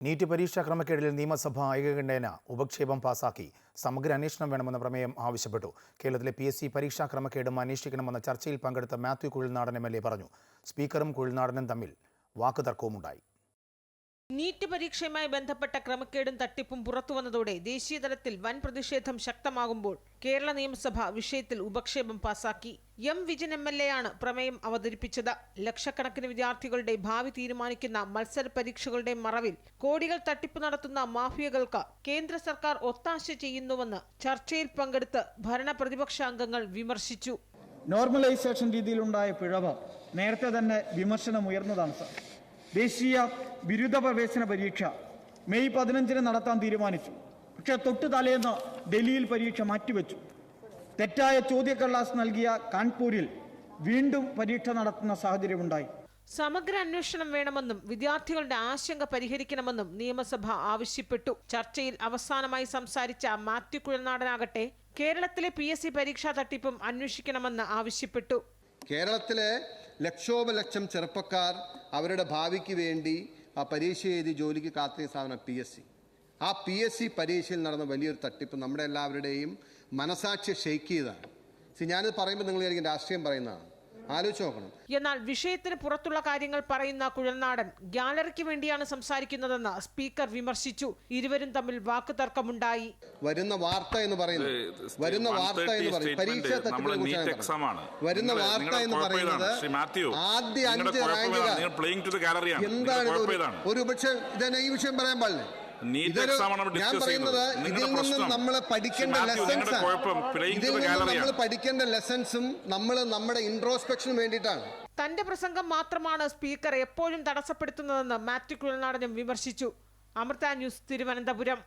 NEET പരീക്ഷാ ക്രമക്കേടിൽ നിയമസഭ ഐകകണ്ഠേന ഉപക്ഷേപം പാസാക്കി സമഗ്ര അന്വേഷണം വേണമെന്ന പ്രമേയം ആവശ്യപ്പെട്ടു. കേരളത്തിലെ PSC പരീക്ഷാ ക്രമക്കേടും അന്വേഷിക്കണമെന്ന ചർച്ചയിൽ പങ്കെടുത്ത മാത്യു കുഴൽനാടൻ MLA പറഞ്ഞു. സ്പീക്കറും കുഴൽനാടനും തമ്മിൽ വാക്കുതർക്കവുമുണ്ടായി. നീറ്റ് പരീക്ഷയുമായി ബന്ധപ്പെട്ട ക്രമക്കേടും തട്ടിപ്പും പുറത്തുവന്നതോടെ ദേശീയതലത്തിൽ വൻ പ്രതിഷേധം ശക്തമാകുമ്പോൾ കേരള നിയമസഭ വിഷയത്തിൽ ഉപക്ഷേപം പാസാക്കി. M. വിജയൻ MLA ആണ് പ്രമേയം അവതരിപ്പിച്ചത്. ലക്ഷക്കണക്കിന് വിദ്യാർത്ഥികളുടെ ഭാവി തീരുമാനിക്കുന്ന മത്സര പരീക്ഷകളുടെ മറവിൽ കോടികൾ തട്ടിപ്പ് നടത്തുന്ന മാഫിയകൾക്ക് കേന്ദ്ര സർക്കാർ ഒത്താശ ചെയ്യുന്നുവെന്ന് ചർച്ചയിൽ പങ്കെടുത്ത് ഭരണ പ്രതിപക്ഷ അംഗങ്ങൾ വിമർശിച്ചു. നോർമലൈസേഷൻ രീതിയിലുണ്ടായ പിഴവ് നേരത്തെ തന്നെ വിമർശനം ഉയർന്നതാണ് സർ. ദേശീയ ബിരുദ പ്രവേശന പരീക്ഷ മെയ് 15 നടത്താൻ തീരുമാനിച്ചു. പക്ഷേ തൊട്ടു തലേന്ന് ഡൽഹിയിൽ പരീക്ഷ മാറ്റിവെച്ചു. തെറ്റായ ചോദ്യക്കടലാസ് നൽകിയ കാൺപൂരിൽ വീണ്ടും പരീക്ഷ നടത്തുന്ന സാഹചര്യമുണ്ടായി. സമഗ്ര അന്വേഷണം വേണമെന്നും വിദ്യാർത്ഥികളുടെ ആശങ്ക പരിഹരിക്കണമെന്നും നിയമസഭ ആവശ്യപ്പെട്ടു. ചർച്ചയിൽ അവസാനമായി സംസാരിച്ച മാത്യു കുഴൽനാടനാകട്ടെ കേരളത്തിലെ PSC പരീക്ഷാ തട്ടിപ്പും അന്വേഷിക്കണമെന്ന് ആവശ്യപ്പെട്ടു. കേരളത്തിലെ ലക്ഷോപലക്ഷം ചെറുപ്പക്കാർ അവരുടെ ഭാവിക്ക് വേണ്ടി ആ പരീക്ഷ എഴുതി ജോലിക്ക് കാത്തിയ സാധനം PSC. ആ PSC പരീക്ഷയിൽ നടന്ന വലിയൊരു തട്ടിപ്പ് നമ്മുടെ എല്ലാവരുടെയും മനസാക്ഷി ഷെയ്ക്ക് ചെയ്തതാണ്. ഞാനിത് പറയുമ്പോൾ നിങ്ങൾ വിചാരിക്കും രാഷ്ട്രീയം പറയുന്നതാണ്. ആലോചിച്ച് നോക്കണം. എന്നാൽ വിഷയത്തിന് പുറത്തുള്ള കാര്യങ്ങൾ പറയുന്ന കുഴൽനാടൻ ഗ്യാലറിക്ക് വേണ്ടിയാണ് സംസാരിക്കുന്നതെന്ന് സ്പീക്കർ വിമർശിച്ചു. ഇരുവരും തമ്മിൽ വാക്കുതർക്കമുണ്ടായി. വരുന്ന വാർത്ത എന്ന് പറയുന്നത് പരീക്ഷാ തട്ടിപ്പിനെക്കുറിച്ചാണ്. വരുന്ന വാർത്ത എന്ന് പറയുന്നത് ആദ്യ 5 റാങ്കുകാർ എന്താണ് ഒരു പക്ഷേ ഇതന്നെ ഈ വിഷയം പറയാൻ പാടില്ല. ഞാൻ പറയുന്നത് ഇതിൽ നിന്നും നമ്മൾ പഠിക്കേണ്ട ലെസൺസും നമ്മൾ നമ്മുടെ ഇൻട്രോസ്പെക്ഷന് വേണ്ടിയിട്ടാണ്. തന്റെ പ്രസംഗം മാത്രമാണ് സ്പീക്കർ എപ്പോഴും തടസ്സപ്പെടുത്തുന്നതെന്ന് മാത്യു കുഴൽനാടനും വിമർശിച്ചു. അമൃത ന്യൂസ്, തിരുവനന്തപുരം.